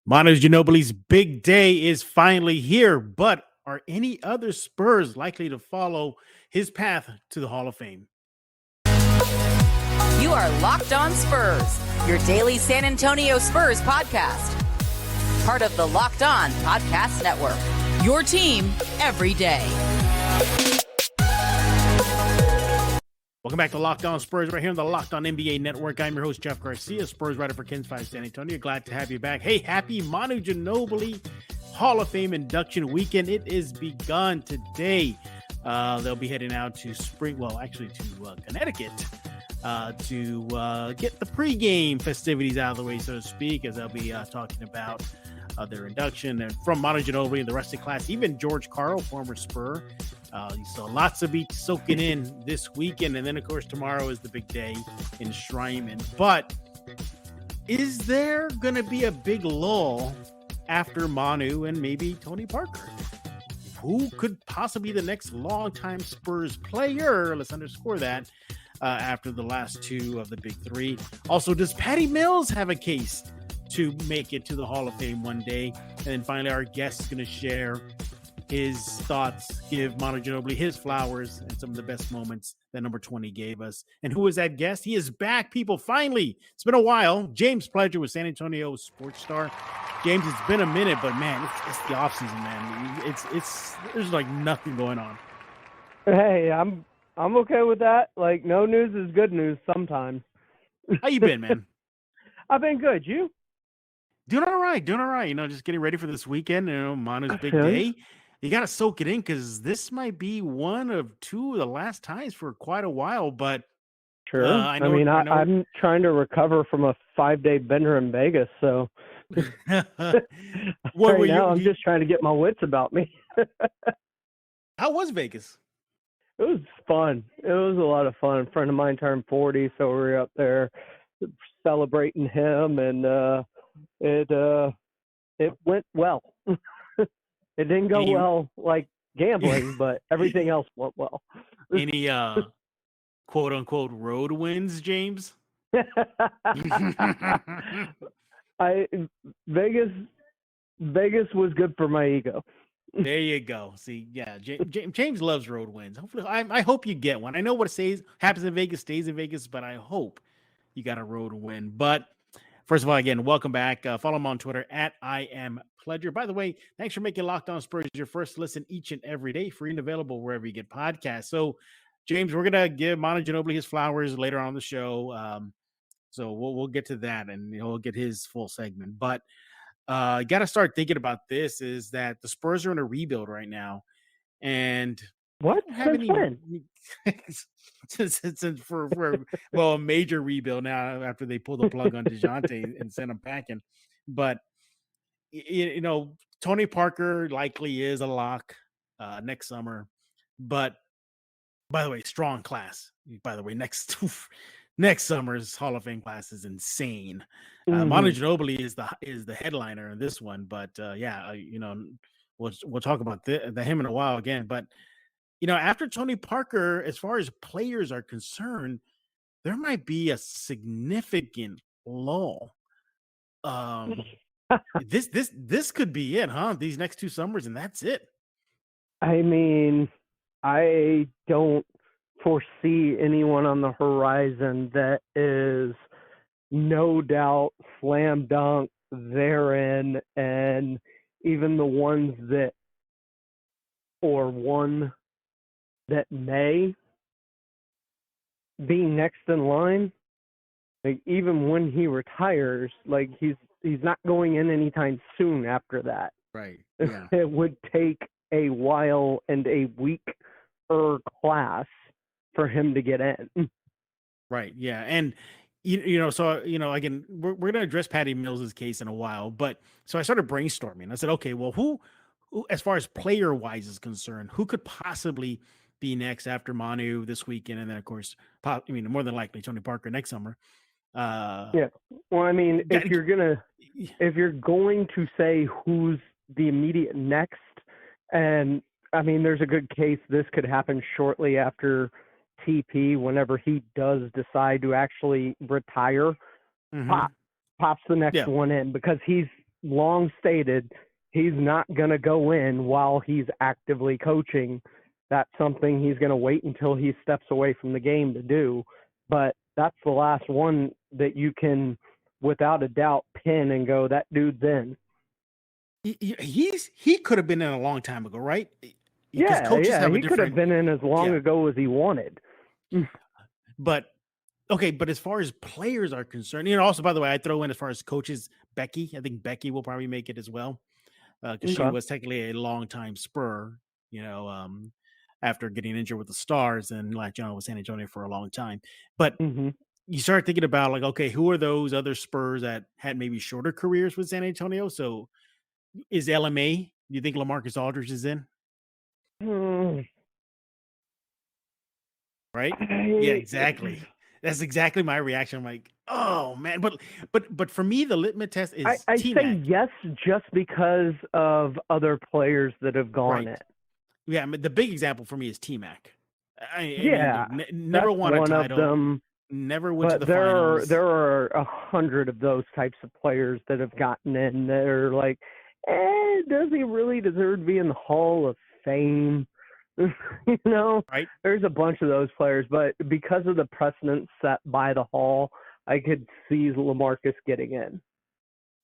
Manu Ginobili's big day is finally here, but are any other Spurs likely to follow his path to the Hall of Fame? You are Locked On Spurs, your daily San Antonio Spurs podcast. Part of the Locked On Podcast Network, your team every day. Welcome back to Locked On Spurs right here on the Locked On NBA Network. I'm your host, Jeff Garcia, Spurs writer for Kens 5 San Antonio. Glad to have you back. Hey, happy Manu Ginobili Hall of Fame induction weekend. It is begun today. They'll be heading out to Connecticut to get the pregame festivities out of the way, so to speak, as they'll be talking about their induction and from Manu Ginobili and the rest of the class, even George Karl, former Spur. So lots of beats soaking in this weekend. And then, of course, tomorrow is the big day in Shryman. But is there going to be a big lull after Manu and maybe Tony Parker? Who could possibly be the next longtime Spurs player? Let's underscore that after the last two of the big three. Also, does Patty Mills have a case to make it to the Hall of Fame one day? And then finally, our guest is going to share his thoughts, give Manu Ginobili his flowers and some of the best moments that number 20 gave us. And who is that guest? He is back, people. Finally, it's been a while. James Pledger with San Antonio Sports Star. James, it's been a minute, but man, it's the offseason, man. It's there's like nothing going on. Hey, I'm okay with that. Like, no news is good news sometimes. How you been, man? I've been good. You? Doing all right. You know, just getting ready for this weekend. You know, Manu's big day. You got to soak it in because this might be one of two of the last times for quite a while. But sure, I'm trying to recover from a 5-day bender in Vegas, so I'm just trying to get my wits about me. How was Vegas? It was fun. It was a lot of fun. A friend of mine turned 40, so we were up there celebrating him, and it went well. It didn't go well like gambling, but everything else went well. Any quote unquote road wins, James? Vegas was good for my ego. There you go. See, yeah, James loves road wins. Hopefully, I hope you get one. I know what happens in Vegas stays in Vegas, but I hope you got a road win. But first of all, again, welcome back. Follow him on Twitter at @IamPledger. By the way, thanks for making Locked On Spurs your first listen each and every day, free and available wherever you get podcasts. So, James, we're gonna give Manu Ginobili his flowers later on the show. So we'll get to that, and he'll get his full segment. But you got to start thinking about this: is that the Spurs are in a rebuild right now, and what? Since when? Since for a major rebuild now after they pulled the plug on DeJounte and sent him packing. But you know, Tony Parker likely is a lock next summer. But by the way, strong class. By the way, next summer's Hall of Fame class is insane. Manu Ginobili is the headliner in this one. But you know, we'll talk about him in a while again. But you know, after Tony Parker, as far as players are concerned, there might be a significant lull. This could be it, huh? These next two summers, and that's it. I mean, I don't foresee anyone on the horizon that is no doubt slam dunk therein, and even the ones that may be next in line, like even when he retires, like he's not going in anytime soon after that. Right. Yeah. It would take a while and a weaker class for him to get in. Right. Yeah. And you know, so again, we're going to address Patty Mills's case in a while, but so I started brainstorming. I said, okay, well, who as far as player wise is concerned, who could possibly be next after Manu this weekend, and then of course, more than likely Tony Parker next summer. Yeah. Well, I mean, if you're going to say who's the immediate next, and I mean, there's a good case this could happen shortly after TP, whenever he does decide to actually retire. Pops the next one in, because he's long stated he's not going to go in while he's actively coaching. That's something he's going to wait until he steps away from the game to do. But that's the last one that you can, without a doubt, pin and go, that dude's in. He could have been in a long time ago, right? Yeah, he could have been in as long ago as he wanted. But okay, but as far as players are concerned, also, by the way, I throw in as far as coaches, Becky. I think Becky will probably make it as well, because she was technically a long-time Spur, after getting injured with the Stars and latching on with San Antonio for a long time. But you start thinking about, like, okay, who are those other Spurs that had maybe shorter careers with San Antonio? So is LMA, do you think Lamarcus Aldridge is in? Right? Yeah, exactly. That's exactly my reaction. I'm like, oh man, but for me, the litmus test is I say yes, just because of other players that have gone it. Yeah, the big example for me is T-Mac. Never won a title. Of them, never went to the finals. There are 100 of those types of players that have gotten in. They're like, does he really deserve to be in the Hall of Fame? Right? There's a bunch of those players, but because of the precedent set by the Hall, I could see Lamarcus getting in.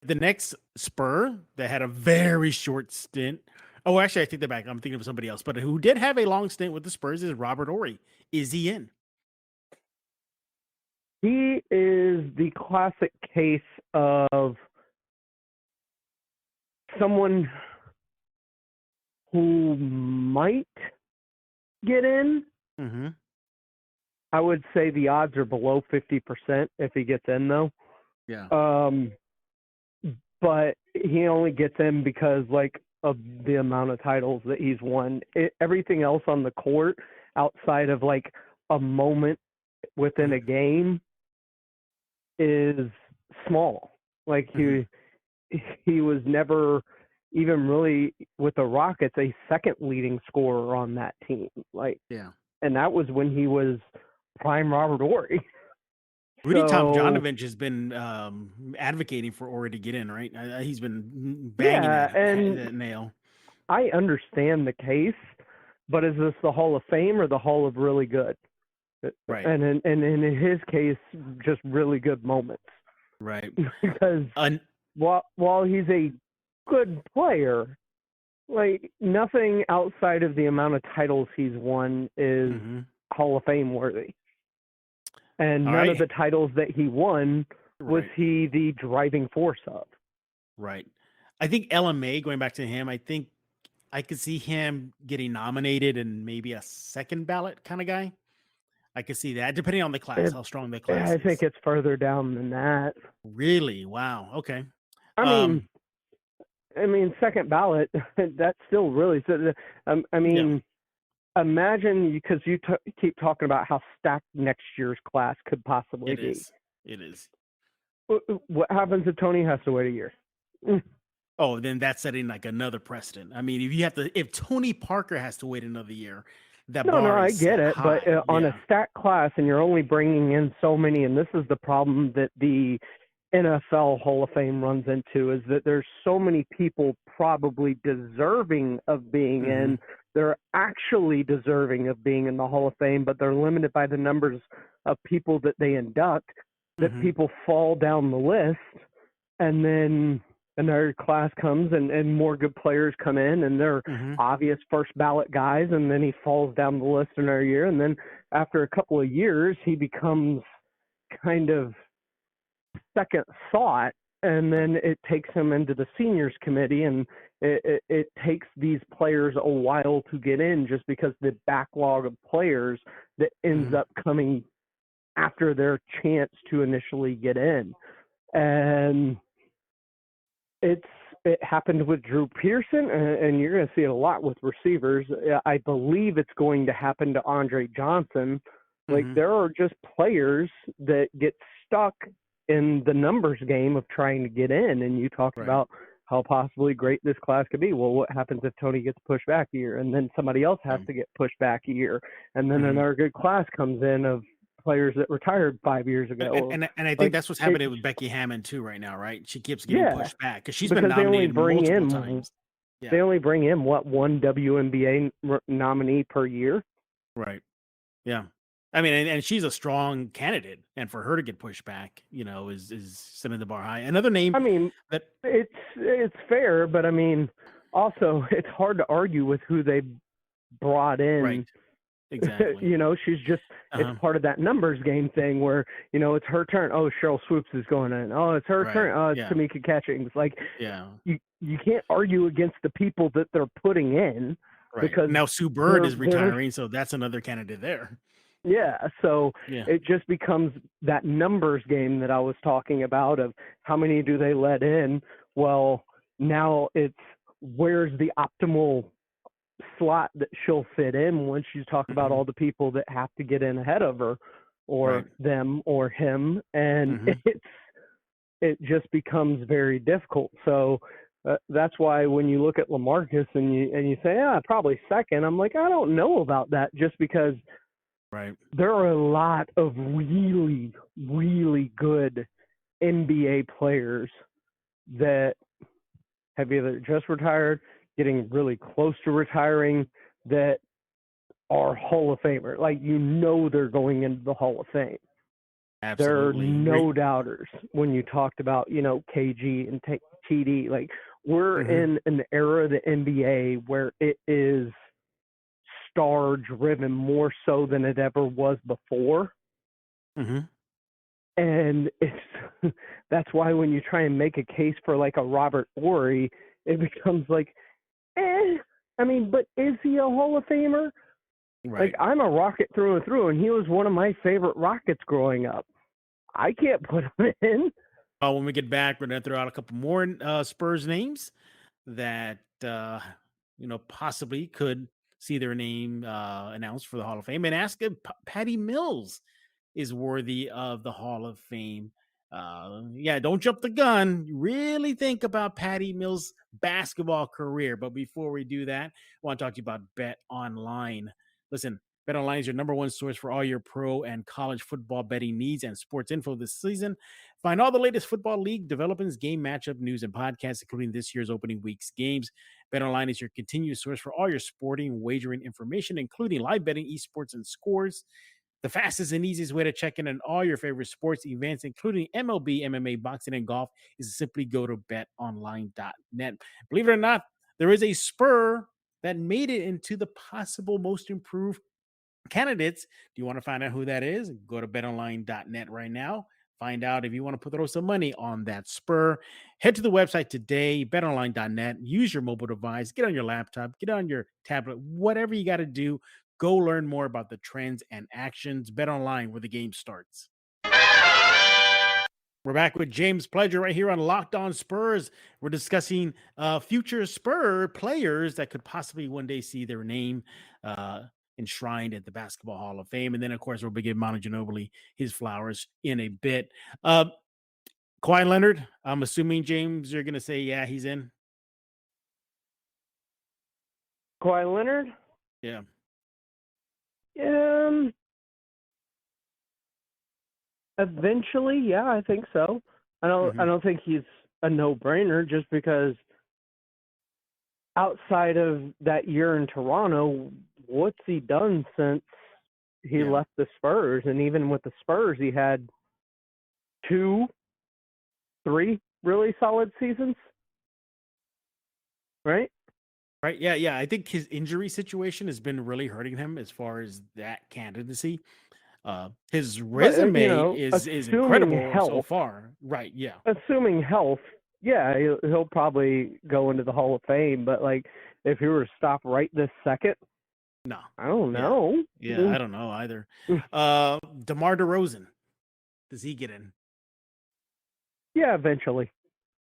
The next Spur that had a very short stint. Oh, actually, I take that back. I'm thinking of somebody else, but who did have a long stint with the Spurs is Robert Horry. Is he in? He is the classic case of someone who might get in. I would say the odds are below 50% if he gets in, though. Yeah. But he only gets in because, like, of the amount of titles that he's won. Everything else on the court, outside of, like, a moment within a game, is small. Like, he was never even really, with the Rockets, a second leading scorer on that team. Like, and that was when he was prime Robert Horry. Rudy Tomjanovich has been advocating for Horry to get in, right? He's been banging that nail. I understand the case, but is this the Hall of Fame or the Hall of really good? Right. And in his case, just really good moments. Right. Because while he's a good player, like, nothing outside of the amount of titles he's won is Hall of Fame worthy. And none of the titles that he won was he the driving force of. Right. I think LMA, going back to him, I think I could see him getting nominated and maybe a second ballot kind of guy. I could see that, depending on the class, how strong the class is. I think it's further down than that. Really? Wow. Okay. I mean, second ballot, that's still really imagine, because you keep talking about how stacked next year's class could possibly be. It is. What happens if Tony has to wait a year? Oh, then that's setting like another precedent. I mean, if Tony Parker has to wait another year, that bar is I get it, high. But on a stacked class, and you're only bringing in so many, and this is the problem that the NFL Hall of Fame runs into, is that there's so many people probably deserving of being in. They're actually deserving of being in the Hall of Fame, but they're limited by the numbers of people that they induct, that people fall down the list, and then another class comes and more good players come in, and they're obvious first ballot guys, and then he falls down the list another year, and then after a couple of years, he becomes kind of second thought, and then it takes him into the seniors committee, and it takes these players a while to get in, just because the backlog of players that ends up coming after their chance to initially get in. And it happened with Drew Pearson, and you're going to see it a lot with receivers. I believe it's going to happen to Andre Johnson. Like, there are just players that get stuck in the numbers game of trying to get in, and you talked about how possibly great this class could be. Well, what happens if Tony gets pushed back a year, and then somebody else has to get pushed back a year, and then another good class comes in of players that retired 5 years ago. And I think Like, that's what's happening with Becky Hammond too right now, right? She keeps getting yeah, pushed back because she's been because they only nominated bring multiple in times. they Yeah, only bring in one WNBA nominee per year. right. Yeah. I mean, and she's a strong candidate, and for her to get pushed back, is setting the bar high. Another name I mean, that it's fair, but I mean, also it's hard to argue with who they brought right, in. exactly. She's just it's Uh-huh. part of that numbers game thing where it's her turn. Oh, Cheryl Swoops is going in. Oh, it's her Right. turn. Oh, it's Yeah. Tamika Catchings. Like Yeah. you can't argue against the people that they're putting in Right. because Now Sue Bird is they're retiring, so that's another candidate there. yeah. So Yeah. it just becomes that numbers game that I was talking about of how many do they let in. Well, now it's where's the optimal slot that she'll fit in once you talk about Mhm. all the people that have to get in ahead of her or Right. them or him, and Mhm. it just becomes very difficult. So that's why when you look at Lamarcus and you say, probably second, I'm like, I don't know about that, just because Right. there are a lot of really, really good NBA players that have either just retired, getting really close to retiring, that are Hall of Famer. Like, they're going into the Hall of Fame. There are Absolutely. no doubters when you talked about, KG and TD. Like, we're Mhm. in an era of the NBA where it is star driven more so than it ever was before. Mhm. And it's that's why when you try and make a case for like a Robert Ory, it becomes like, I mean, but is he a Hall of Famer? Like, Right. I'm a Rocket through and through, and he was one of my favorite Rockets growing up. I can't put him in. When we get back, we're gonna throw out a couple more Spurs names that possibly could see their name announced for the Hall of Fame, and ask if Patty Mills is worthy of the Hall of Fame. Yeah, don't jump the gun. Really think about Patty Mills' basketball career. But before we do that, I want to talk to you about Bet Online. Listen, Bet Online is your number one source for all your pro and college football betting needs and sports info this season. Find all the latest football league developments, game matchup news, and podcasts, including this year's opening week's games. Bet Online is your continuous source for all your sporting wagering information, including live betting, esports, and scores. The fastest and easiest way to check in on all your favorite sports events, including MLB, MMA, boxing, and golf, is to simply go to betonline.net. Believe it or not, there is a Spur that made it into the possible most improved candidates. Do you want to find out who that is? Go to betonline.net right now. Find out if you want to throw some money on that Spur. Head to the website today, betonline.net. Use your mobile device, get on your laptop, get on your tablet, whatever you got to do. Go learn more about the trends and actions. Bet online where the game starts. We're back with James Pledger right here on Locked On Spurs. We're discussing future Spur players that could possibly one day see their name enshrined at the Basketball Hall of Fame. And then, of course, we'll be giving Manu Ginobili his flowers in a bit. Kawhi Leonard, I'm assuming, James, you're going to say, yeah, he's in. Kawhi Leonard? Yeah. Eventually, yeah, I think so. I don't think he's a no-brainer, just because outside of that year in Toronto, what's he done since he left the Spurs? And even with the Spurs, he had 2, 3 really solid seasons, right? Right. Yeah. Yeah. I think his injury situation has been really hurting him as far as that candidacy. His But resume is assuming incredible so health, far. Right. Yeah. yeah, he'll probably go into the Hall of Fame. But like, if he were to stop right this second, No. I don't Yeah. know. Yeah. I don't know either. DeMar DeRozan. Does he get in? Yeah, eventually.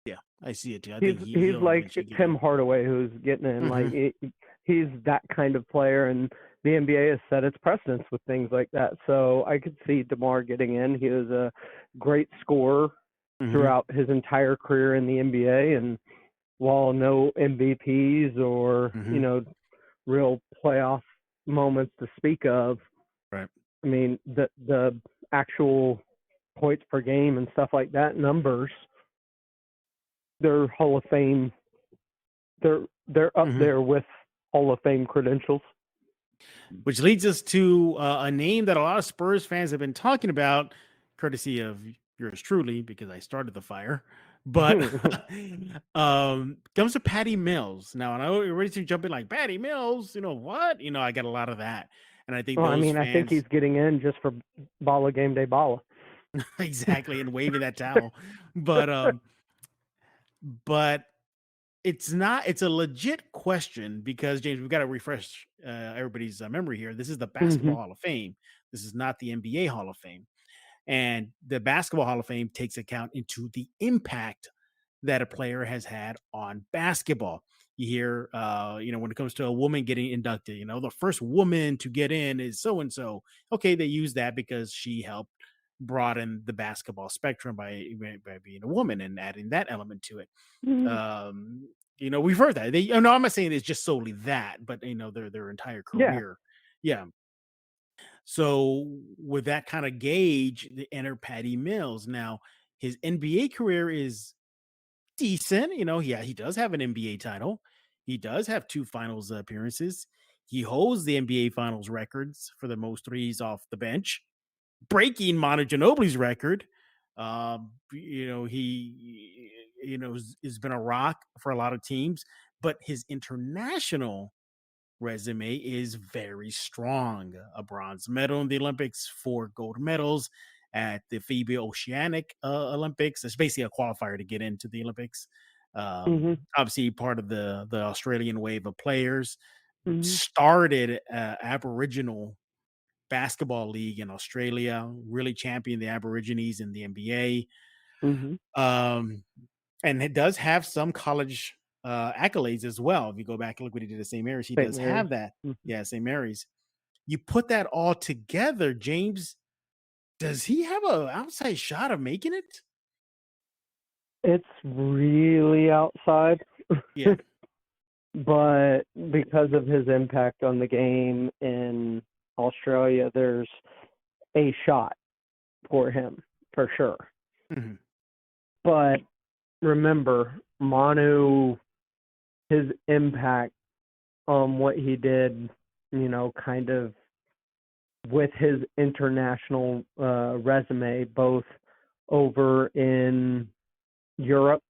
Yeah, I see it too. I He's think he's he'll like eventually get Tim in. Hardaway, who's getting in. Like Mhm. he's that kind of player, and the NBA has set its precedence with things like that. So I could see DeMar getting in. He was a great scorer Mhm. throughout his entire career in the NBA, and while no MVPs or Mhm. real playoff moments to speak of, Right. I mean, the actual points per game and stuff like that, numbers, they're Hall of Fame. They're up there with Hall of Fame credentials. Which leads us to a name that a lot of Spurs fans have been talking about, courtesy of yours truly, because I started the fire. But comes to Patty Mills. Now, and I know you're ready to jump in like, Patty Mills, what? I got a lot of that. And I think Well, those fans... I think he's getting in just for Balla Game Day Balla. Exactly, and waving that towel. But it's a legit question because, James, we've got to refresh everybody's memory here. This is the Basketball Hall of Fame. This is not the NBA Hall of Fame. And the Basketball Hall of Fame takes account into the impact that a player has had on basketball. You hear, when it comes to a woman getting inducted, the first woman to get in is so-and-so. Okay, they use that because she helped broaden the basketball spectrum by being a woman and adding that element to it. We've heard that. I'm not saying it's just solely that, but their entire career. Yeah. So with that kind of gauge, they enter Patty Mills. Now, his NBA career is decent. He does have an NBA title. He does have 2 finals appearances. He holds the NBA finals records for the most threes off the bench, breaking Manu Ginobili's record. He has been a rock for a lot of teams, but his international resume is very strong. A bronze medal in the Olympics, 4 gold medals at the FIBA Oceanic Olympics. It's basically a qualifier to get into the Olympics. Obviously part of the Australian wave of players. Started Aboriginal basketball league in Australia, really championed the Aborigines in the NBA. And it does have some college accolades as well. If you go back and look what he did at St. Mary's, he does have that. Yeah, St. Mary's. You put that all together, James, does he have an outside shot of making it? It's really outside. Yeah. But because of his impact on the game in Australia, there's a shot for him, for sure. But remember, Manu, his impact on what he did, kind of with his international resume, both over in Europe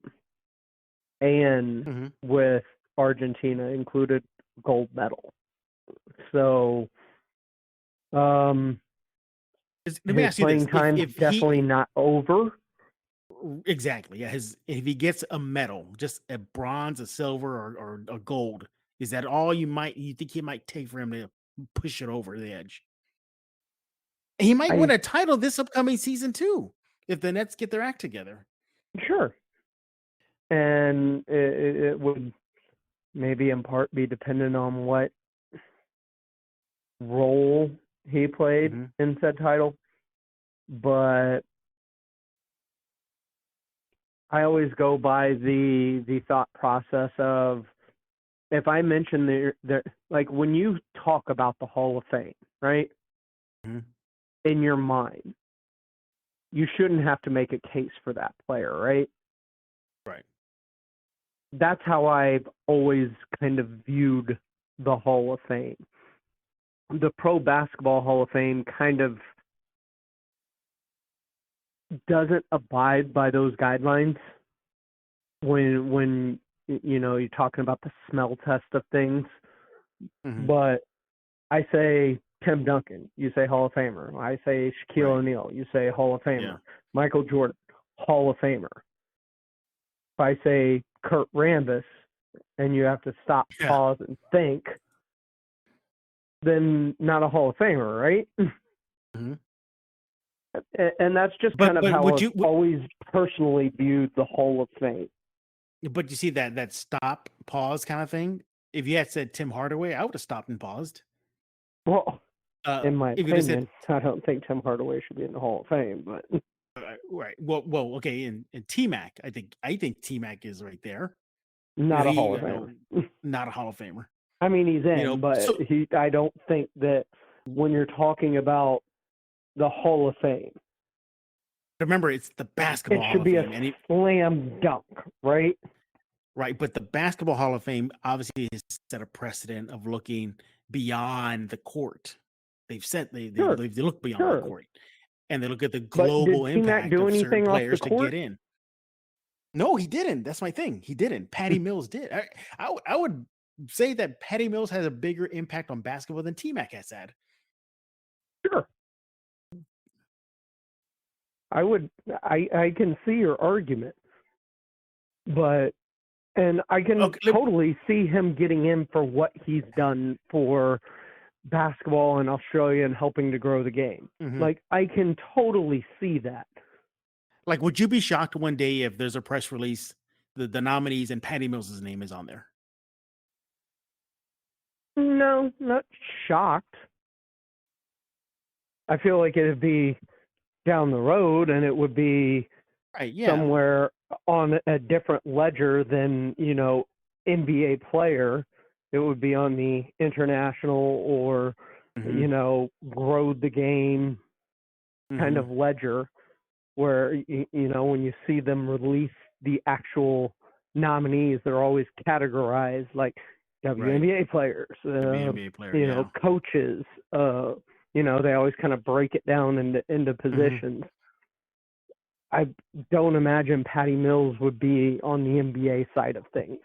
and with Argentina, included gold medal. So, let me ask you this: if definitely not over. Exactly. Yeah. If he gets a medal, just a bronze, a silver, or a gold, is that all you think he might take for him to push it over the edge? He might win a title this upcoming season too, if the Nets get their act together. Sure. And it would maybe in part be dependent on what role he played in said title. But I always go by the thought process of, if I mention like when you talk about the Hall of Fame, right? In your mind, you shouldn't have to make a case for that player, right? Right. That's how I've always kind of viewed the Hall of Fame. The Pro Basketball Hall of Fame kind of doesn't abide by those guidelines when you're talking about the smell test of things. But I say Tim Duncan, you say Hall of Famer. I say Shaquille O'Neal, you say Hall of Famer. Michael Jordan, Hall of Famer. If I say Kurt Rambis and you have to stop, pause, and think, then not a Hall of Famer, right? And that's just kind of how I've always personally viewed the Hall of Fame. But you see that stop, pause kind of thing? If you had said Tim Hardaway, I would have stopped and paused. Well, in my opinion, I don't think Tim Hardaway should be in the Hall of Fame, but right. Well, okay. And T-Mac, I think T-Mac is right there. Not a Hall of Famer. Not a Hall of Famer. I mean, he's in, but I don't think that when you're talking about the Hall of Fame. Remember, it's the basketball It Hall should of be Fame. a slam dunk, right? Right, but the Basketball Hall of Fame obviously has set a precedent of looking beyond the court. They've set they Sure, look beyond the sure. court, and they look at the But global did T-Mac impact do of certain anything off the players to court? get in. No, he didn't. That's my thing. He didn't. Patty Mills did. I would say that Patty Mills has a bigger impact on basketball than T-Mac has had. Sure. I can see your argument, and I can totally see him getting in for what he's done for basketball in Australia and helping to grow the game. Mm-hmm. Like, I can totally see that. Like, would you be shocked one day if there's a press release, the nominees and Patty Mills' name is on there? No, not shocked. I feel like it'd be down the road, and it would be somewhere on a different ledger than, NBA player. It would be on the international or, grow the game kind of ledger where, when you see them release the actual nominees, they're always categorized like WNBA players, WNBA player, coaches, they always kind of break it down into positions. I don't imagine Patty Mills would be on the NBA side of things.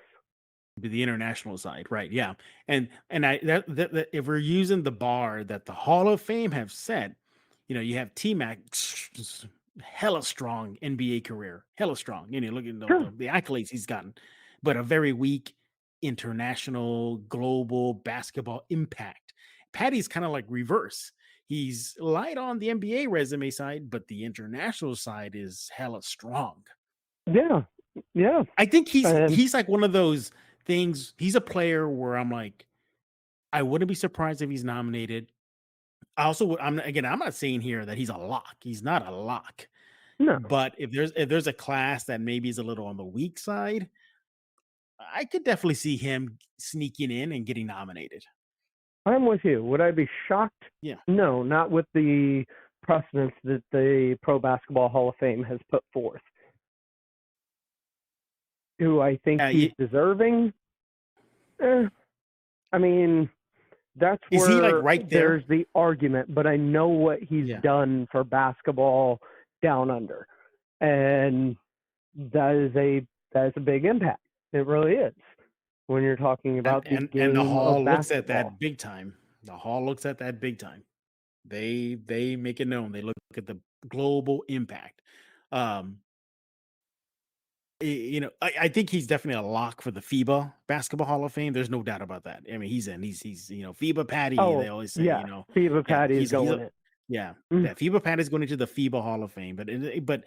Be the international side, right? Yeah, and that if we're using the bar that the Hall of Fame have set, you have T-Mac, hella strong NBA career, hella strong. Look at the accolades he's gotten, but a very weak international, global basketball impact. Patty's kind of like reverse. He's light on the NBA resume side, but the international side is hella strong. Yeah. I think he's like one of those things. He's a player where I'm like, I wouldn't be surprised if he's nominated. I'm not saying here that he's a lock. He's not a lock. No. But if there's a class that maybe is a little on the weak side, I could definitely see him sneaking in and getting nominated. I'm with you. Would I be shocked? Yeah. No, not with the precedence that the Pro Basketball Hall of Fame has put forth. Do I think he's deserving? I mean, that's where is he like right there? There's the argument, but I know what he's done for basketball down under, and that is a big impact. It really is. When you're talking about the game and the Hall of looks at basketball. that big time. The Hall looks at that big time. They make it known. They look at the global impact. I think he's definitely a lock for the FIBA Basketball Hall of Fame. There's no doubt about that. I mean, he's in. He's FIBA Patty. They always say, FIBA Patty is going in. Yeah, FIBA Patty is going into the FIBA Hall of Fame. But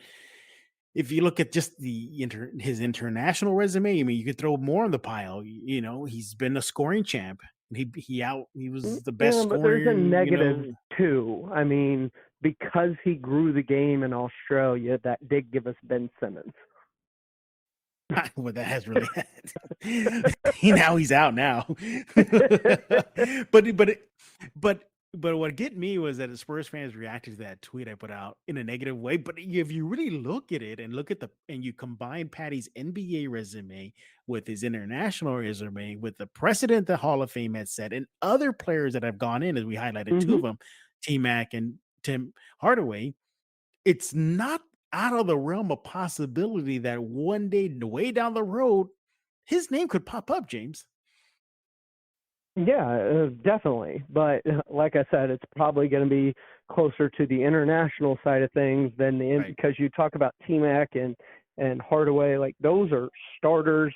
if you look at just his international resume, I mean, you could throw more on the pile. He's been a scoring champ. He was the best scorer. But there's a negative too. I mean, because he grew the game in Australia, that did give us Ben Simmons. Well, that has really now he's out now. But what get me was that the Spurs fans reacted to that tweet I put out in a negative way. But if you really look at it and you combine Patty's NBA resume with his international resume, with the precedent the Hall of Fame has set, and other players that have gone in, as we highlighted two of them, T-Mac and Tim Hardaway, it's not out of the realm of possibility that one day, way down the road, his name could pop up, James. Yeah, definitely. But like I said, it's probably going to be closer to the international side of things than because you talk about T-Mac and Hardaway, like those are starters,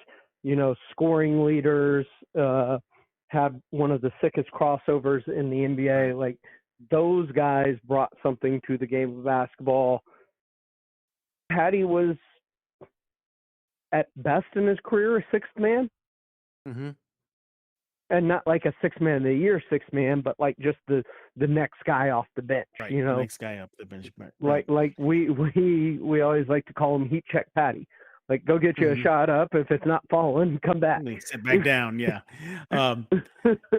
scoring leaders, have one of the sickest crossovers in the NBA. Like those guys brought something to the game of basketball. Patty was at best in his career a sixth man. Mm-hmm. And not like a six-man of the year six-man, but like just the next guy off the bench, the next guy up the bench. Right. Like we always like to call him heat check Patty. Like, go get you a shot up. If it's not falling, come back. Sit back down, yeah.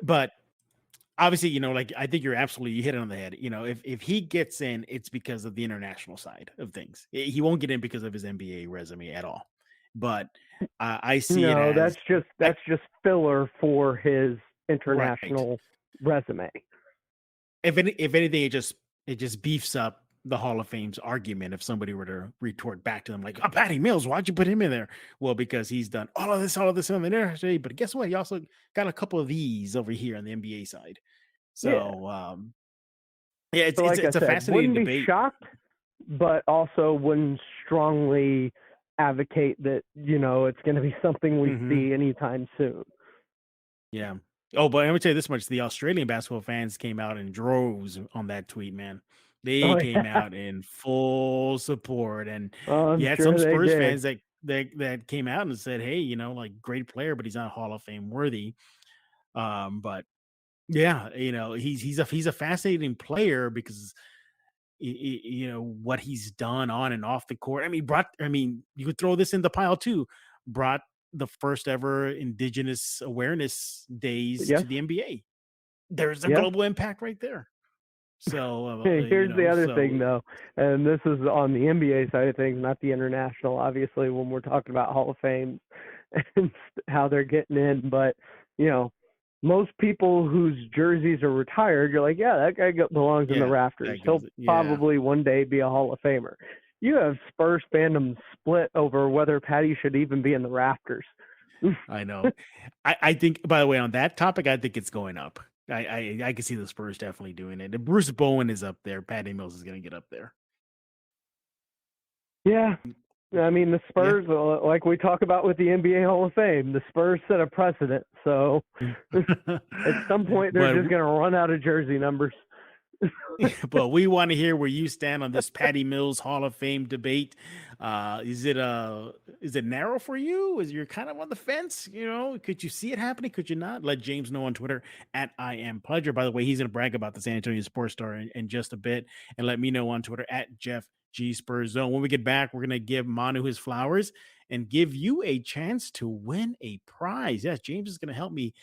But obviously, like I think you hit it on the head. If he gets in, it's because of the international side of things. He won't get in because of his NBA resume at all. But I see it No, as that's just filler for his right. international resume. If anything, it just beefs up the Hall of Fame's argument if somebody were to retort back to them like, "Oh, Patty Mills, why'd you put him in there?" Well, because he's done all of this on the international, but guess what? He also got a couple of these over here on the NBA side. Yeah. So yeah, it's So it's like I it's a said, fascinating wouldn't be debate. shocked, but also wouldn't strongly advocate that, it's going to be something we Hmm. see anytime soon. Yeah. Oh, but let me tell you this much: the Australian basketball fans came out in droves on that tweet. Man, they Oh, came yeah. out in full support, and I'm you had some sure they Spurs did. fans that came out and said, "Hey, like great player, but he's not Hall of Fame worthy." But yeah, he's a fascinating player because what he's done on and off the court. You could throw this in the pile too. Brought the first ever Indigenous Awareness Days Yes. to the NBA. There's a Yes. global impact right there. So Here's the other thing, though, and this is on the NBA side of things, not the international, obviously, when we're talking about Hall of Fame and how they're getting in. But, most people whose jerseys are retired, you're like, yeah, that guy belongs in the yeah, rafters. that He'll goes. Yeah, probably one day be a Hall of Famer. You have Spurs fandom split over whether Patty should even be in the rafters. I know. I think, by the way, on that topic, I think it's going up. I can see the Spurs definitely doing it. If Bruce Bowen is up there, Patty Mills is going to get up there. Yeah. I mean, the Yeah. Spurs, like we talk about with the NBA Hall of Fame, the Spurs set a precedent. So at some point, they're but just going to run out of jersey numbers. but we want to hear where you stand on this Patty Mills Hall of Fame debate. Is it narrow for you? Is you're kind of on the fence? Could you see it happening? Could you not? Let James know on Twitter at I am Pleasure. By the way, he's going to brag about the San Antonio Sports Star in just a bit, and let me know on Twitter at Jeff G Spurs Zone. When we get back, we're going to give Manu his flowers and give you a chance to win a prize. Yes, James is going to help me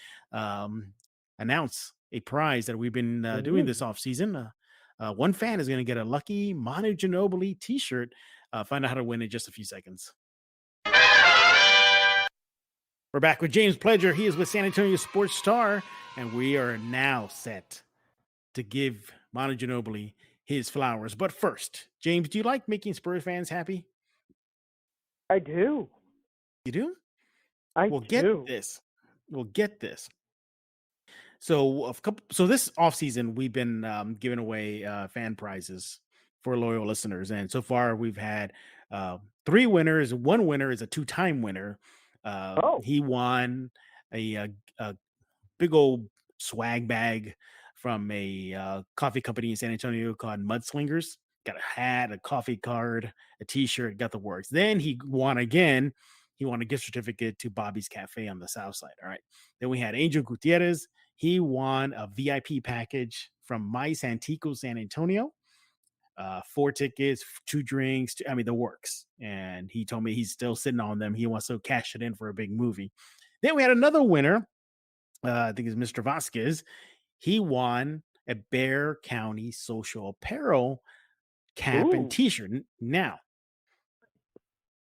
announce a prize that we've been doing this off season. One fan is going to get a lucky Manu Ginobili t-shirt. Find out how to win in just a few seconds. We're back with James Pledger. He is with San Antonio Sports Star, and we are now set to give Manu Ginobili his flowers. But first, James, do you like making Spurs fans happy? I do. You do? I Well, get do. this. We'll get this. So this offseason, we've been giving away fan prizes for loyal listeners. And so far we've had 3 winners. One winner is a 2-time winner. Oh, He won a big old swag bag from a coffee company in San Antonio called Mudslingers. Got a hat, a coffee card, a t-shirt, got the works. Then he won again. He won a gift certificate to Bobby's Cafe on the South Side. All right. Then we had Angel Gutierrez. He won a VIP package from My Santico San Antonio. 4 tickets, 2 drinks, the works. And he told me he's still sitting on them. He wants to cash it in for a big movie. Then we had another winner. I think it's Mr. Vasquez. He won a Bear County Social Apparel cap and ooh, t-shirt. Now,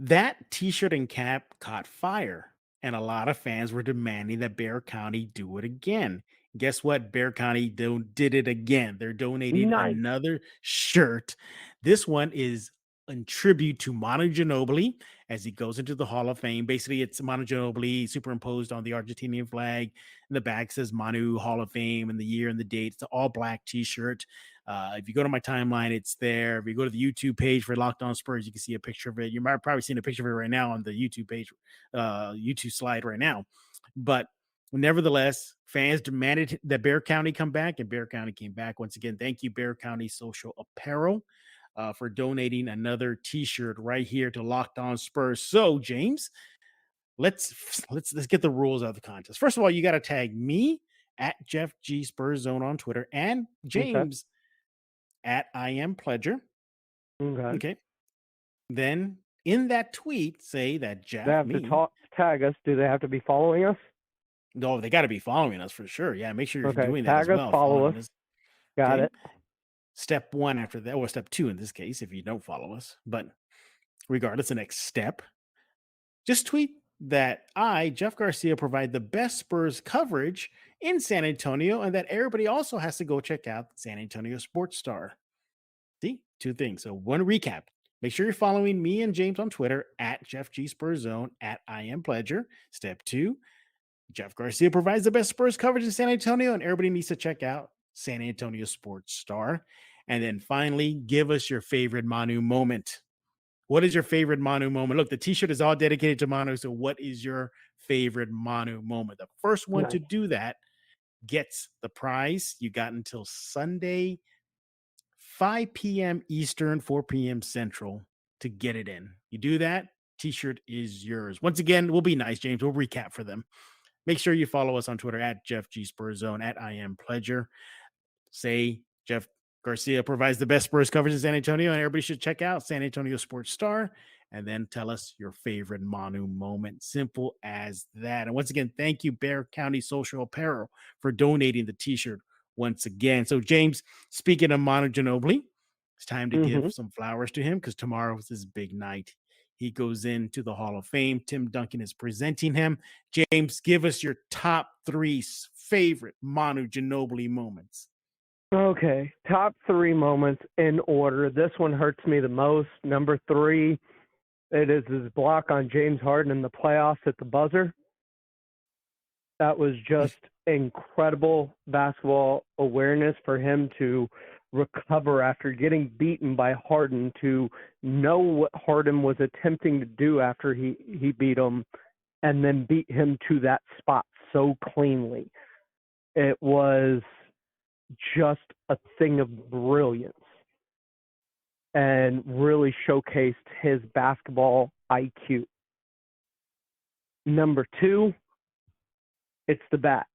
that t-shirt and cap caught fire, and a lot of fans were demanding that Bear County do it again. Guess what? Bear County did it again. They're donating nice. another shirt. This one is in tribute to Manu Ginobili as he goes into the Hall of Fame. Basically, it's Manu Ginobili superimposed on the Argentinian flag. In the back says Manu Hall of Fame and the year and the date. It's an all black t-shirt. If you go to my timeline, it's there. If you go to the YouTube page for Locked On Spurs, you can see a picture of it. You might probably seen a picture of it right now on the YouTube page, YouTube slide right now. But nevertheless, fans demanded that Bear County come back, and Bear County came back once again. Thank you, Bear County Social Apparel, for donating another T-shirt right here to Locked On Spurs. So, James, let's get the rules of the contest. First of all, you got to tag me at Jeff G Spurs Zone on Twitter and Okay. James at I am Pledger. Okay. Okay. Then in that tweet, say that Jeff, They have to tag us. Do they have to be following us? No, they got to be following us for sure. Yeah, make sure you're Okay, doing that as tag us, well. follow Following us. us. Got Okay. it. Step 1 after that, or step 2 in this case, if you don't follow us. But regardless, the next step, just tweet that I, Jeff Garcia, provide the best Spurs coverage in San Antonio, and that everybody also has to go check out San Antonio Sports Star. See, 2 things. So, one recap. Make sure you're following me and James on Twitter at Jeff G Spurs Zone at I Am Pledger. Step 2, Jeff Garcia provides the best Spurs coverage in San Antonio, and everybody needs to check out San Antonio Sports Star. And then finally, give us your favorite Manu moment. What is your favorite Manu moment? Look, the t-shirt is all dedicated to Manu. So what is your favorite Manu moment? The first one to do that gets the prize. You got until Sunday, 5 p.m. Eastern, 4 p.m. Central to get it in. You do that, t-shirt is yours. Once again, we'll be nice, James. We'll recap for them. Make sure you follow us on Twitter at Jeff G Spurs Zone, at I Am Pledger. Say Jeff Garcia provides the best Spurs coverage in San Antonio, and everybody should check out San Antonio Sports Star. And then tell us your favorite Manu moment. Simple as that. And once again, thank you, Bear County Social Apparel, for donating the t-shirt once again. So, James, speaking of Manu Ginobili, it's time to give some flowers to him because tomorrow is his big night. He goes into the Hall of Fame. Tim Duncan is presenting him. James, give us your top 3 favorite Manu Ginobili moments. Okay, top 3 moments in order. This one hurts me the most. Number 3, it is his block on James Harden in the playoffs at the buzzer. That was just incredible basketball awareness for him to recover after getting beaten by Harden, to know what Harden was attempting to do after he beat him, and then beat him to that spot so cleanly. It was just a thing of brilliance and really showcased his basketball IQ. Number 2, it's the bat.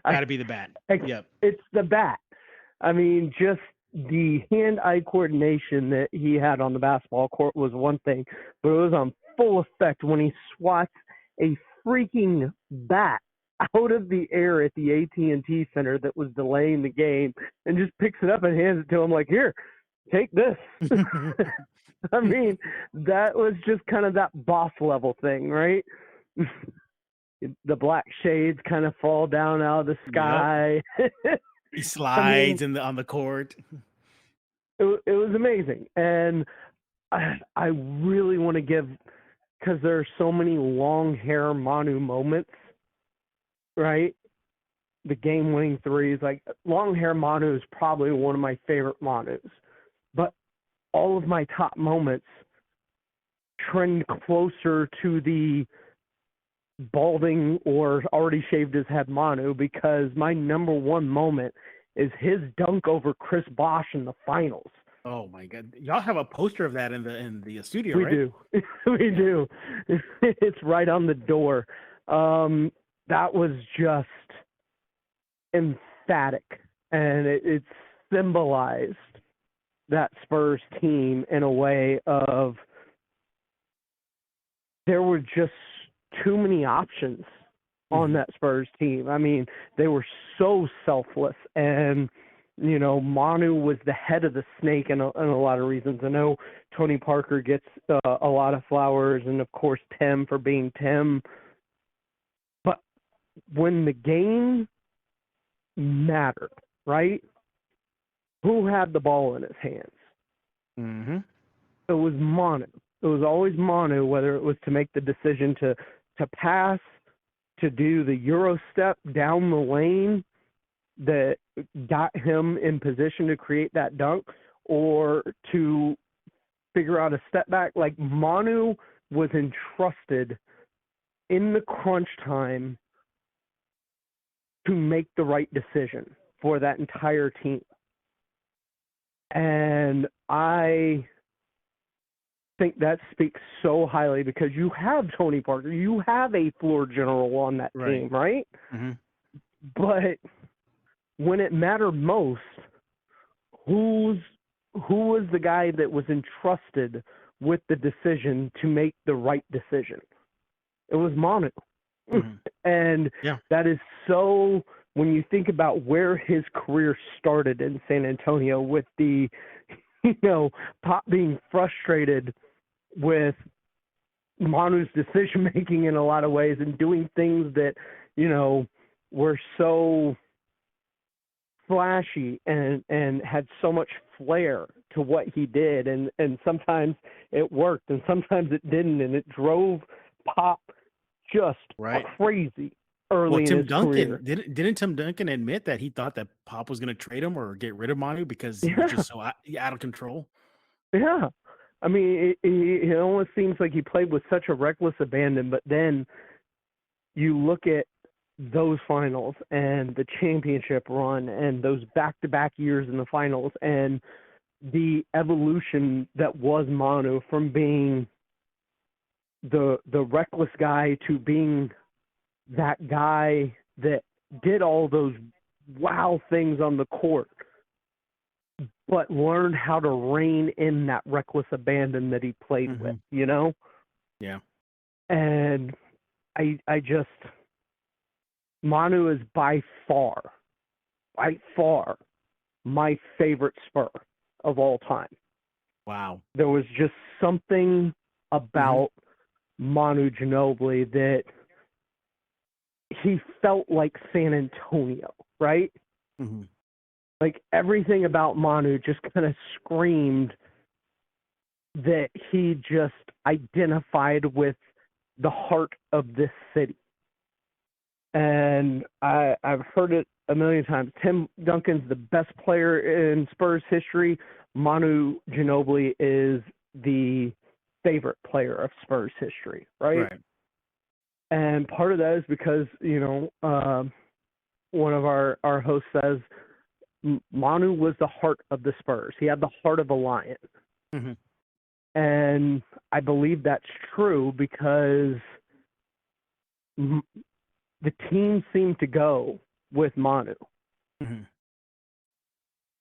Got to be the bat. Yep. It's the bat. I mean, just the hand-eye coordination that he had on the basketball court was one thing, but it was on full effect when he swats a freaking bat out of the air at the AT&T Center that was delaying the game and just picks it up and hands it to him like, here, take this. I mean, that was just kind of that boss level thing, right? The black shades kind of fall down out of the sky. Yep. He slides on the court. It was amazing. And I really want to give, because there are so many long hair Manu moments, right? The game-winning threes. Like, long hair Manu is probably one of my favorite Manus. But all of my top moments trend closer to the balding or already shaved his head Manu, because my number 1 moment is his dunk over Chris Bosh in the finals. Oh my God! Y'all have a poster of that in the studio, we right? Do. We do. It's right on the door. That was just emphatic, and it symbolized that Spurs team in a way of there were just too many options on that Spurs team. I mean, they were so selfless, and Manu was the head of the snake in a lot of reasons. I know Tony Parker gets a lot of flowers, and of course Tim for being Tim. But when the game mattered, right? Who had the ball in his hands? Mm-hmm. It was Manu. It was always Manu, whether it was to make the decision to pass, to do the Euro step down the lane that got him in position to create that dunk, or to figure out a step back. Like, Manu was entrusted in the crunch time to make the right decision for that entire team. And I think that speaks so highly, because you have Tony Parker, you have a floor general on that team, right? Mm-hmm. But when it mattered most, who was the guy that was entrusted with the decision to make the right decision? It was Manu. Mm-hmm. And Yeah. that is so, when you think about where his career started in San Antonio with the, Pop being frustrated with Manu's decision making in a lot of ways and doing things that, were so flashy and had so much flair to what he did, and sometimes it worked and sometimes it didn't, and it drove Pop just crazy early in his career. Didn't Tim Duncan admit that he thought that Pop was going to trade him or get rid of Manu because he was just so out of control? Yeah. I mean, it almost seems like he played with such a reckless abandon, but then you look at those finals and the championship run and those back-to-back years in the finals and the evolution that was Manu from being the reckless guy to being that guy that did all those wow things on the court, but learned how to rein in that reckless abandon that he played with, Yeah. And I just, Manu is by far my favorite Spur of all time. Wow. There was just something about Manu Ginobili that he felt like San Antonio, right? Mm-hmm. Like everything about Manu just kind of screamed that he just identified with the heart of this city. And I've heard it a million times. Tim Duncan's the best player in Spurs history. Manu Ginobili is the favorite player of Spurs history, right? And part of that is because, one of our hosts says Manu was the heart of the Spurs. He had the heart of a lion. Mm-hmm. And I believe that's true because the team seemed to go with Manu. Mm-hmm.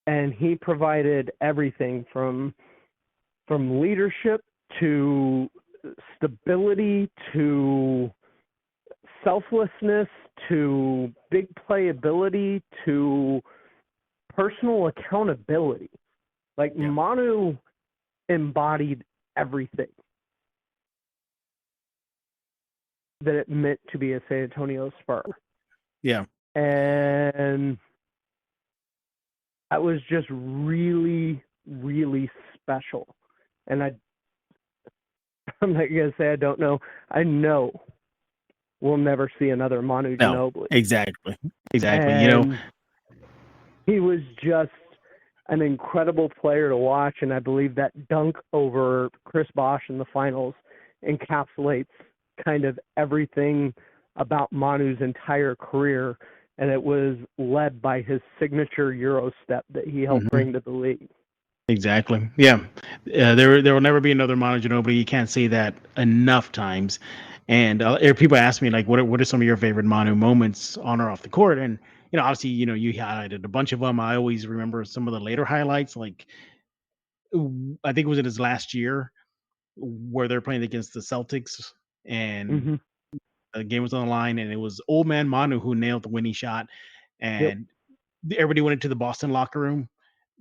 And he provided everything from leadership to stability to selflessness to big playability to personal accountability. Like Manu embodied everything that it meant to be a San Antonio Spur. Yeah. And that was just really, really special. And I'm not going to say I don't know. I know we'll never see another Manu Ginobili. Exactly. And he was just an incredible player to watch, and I believe that dunk over Chris Bosh in the finals encapsulates kind of everything about Manu's entire career, and it was led by his signature Euro step that he helped bring to the league. Exactly. Yeah. There will never be another Manu Ginobili. You can't say that enough times. And people ask me, like, what are some of your favorite Manu moments on or off the court? And, obviously, you highlighted a bunch of them. I always remember some of the later highlights. Like, I think it was in his last year where they're playing against the Celtics and the game was on the line, and it was old man Manu who nailed the winning shot. And everybody went into the Boston locker room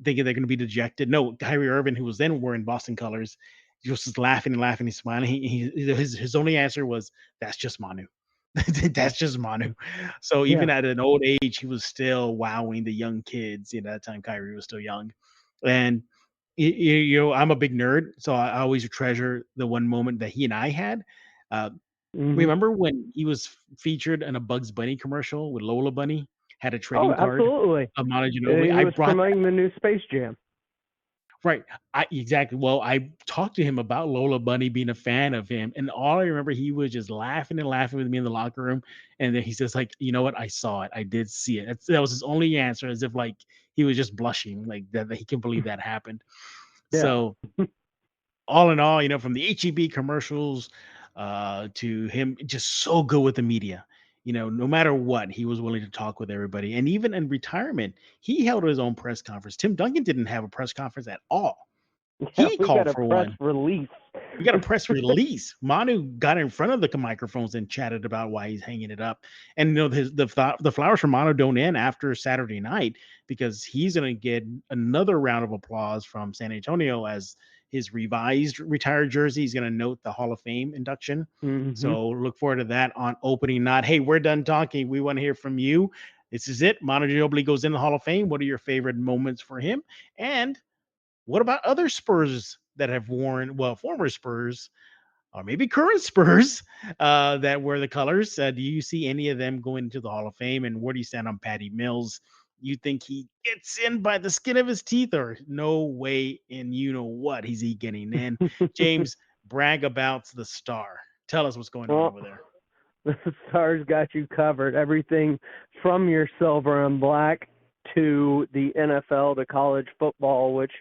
thinking they're going to be dejected. No, Kyrie Irving, who was then wearing Boston colors, he was just laughing and laughing and smiling. His only answer was, "That's just Manu." That's just Manu. So even at an old age, he was still wowing the young kids. At that time, Kyrie was still young. And, I'm a big nerd, so I always treasure the one moment that he and I had. Remember when he was featured in a Bugs Bunny commercial with Lola Bunny? Had a trading card of Manu Ginobili. He was promoting the new Space Jam. Right. Exactly. Well, I talked to him about Lola Bunny being a fan of him, and all I remember, he was just laughing and laughing with me in the locker room. And then he says, like, you know what? I saw it. I did see it. That was his only answer, as if like he was just blushing, like that he can believe that happened. Yeah. So all in all, from the HEB commercials to him just so good with the media. No matter what, he was willing to talk with everybody. And even in retirement, he held his own press conference. Tim Duncan didn't have a press conference at all. Yeah, He we called got a for press one. release. We got a press release. Manu got in front of the microphones and chatted about why he's hanging it up. And the flowers for Manu don't end after Saturday night, because he's going to get another round of applause from San Antonio as his revised retired jersey. He's going to note the Hall of Fame induction. Mm-hmm. So look forward to that on opening night. Hey, we're done talking. We want to hear from you. This is it. Manu Ginobili goes in the Hall of Fame. What are your favorite moments for him? And what about other Spurs that have worn, former Spurs or maybe current Spurs that wear the colors? Do you see any of them going into the Hall of Fame? And where do you stand on Patty Mills? You think he gets in by the skin of his teeth, or no way in you know what he's getting in? James, brag about the Star. Tell us what's going on over there. The Star's got you covered. Everything from your silver and black to the NFL to college football, which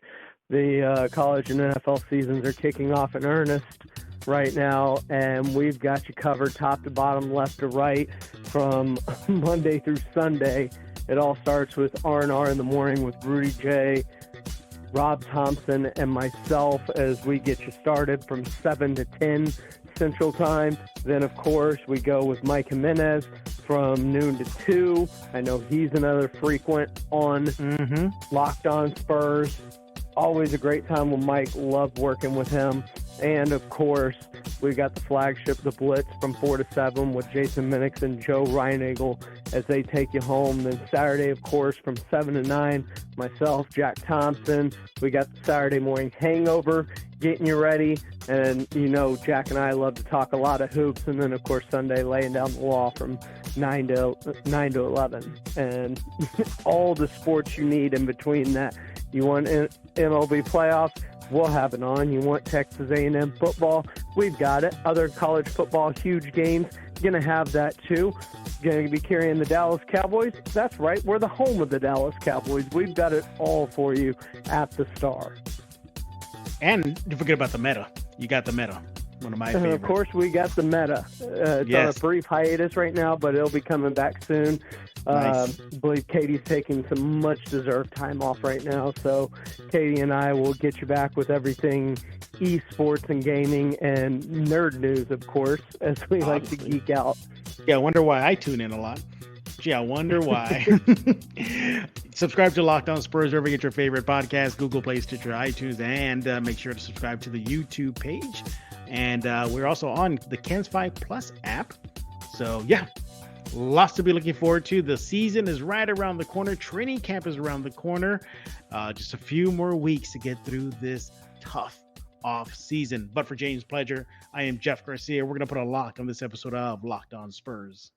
the college and NFL seasons are kicking off in earnest right now, and we've got you covered top to bottom, left to right, from Monday through Sunday. It all starts with R&R in the morning with Rudy J, Rob Thompson, and myself as we get you started from 7 to 10 Central Time. Then, of course, we go with Mike Jimenez from noon to 2. I know he's another frequent on Locked On Spurs. Always a great time with Mike. Love working with him. And, of course, we got the flagship, The Blitz, from 4 to 7 with Jason Minix and Joe Reinagle as they take you home. Then Saturday, of course, from 7 to 9, myself, Jack Thompson. We got the Saturday morning hangover getting you ready. And, you know, Jack and I love to talk a lot of hoops. And then, of course, Sunday laying down the law from 9 to 11. And all the sports you need in between that. You want MLB playoffs? We'll have it on. You want Texas A&M football? We've got it. Other college football, huge games, going to have that too. Going to be carrying the Dallas Cowboys? That's right. We're the home of the Dallas Cowboys. We've got it all for you at the Star. And don't forget about the Meta. You got the Meta. One of my favorites. Of course, we got the Meta. It's on a brief hiatus right now, but it'll be coming back soon. Nice. I believe Katie's taking some much-deserved time off right now, so Katie and I will get you back with everything esports and gaming and nerd news, of course, as we like to geek out. Yeah, I wonder why I tune in a lot. Gee, I wonder why. Subscribe to Locked On Spurs wherever you get your favorite podcast, Google Play, Stitcher, iTunes, and make sure to subscribe to the YouTube page. And we're also on the Kens 5 Plus app. So, yeah, lots to be looking forward to. The season is right around the corner. Training camp is around the corner. Just a few more weeks to get through this tough off season. But for James Pledger, I am Jeff Garcia. We're going to put a lock on this episode of Locked On Spurs.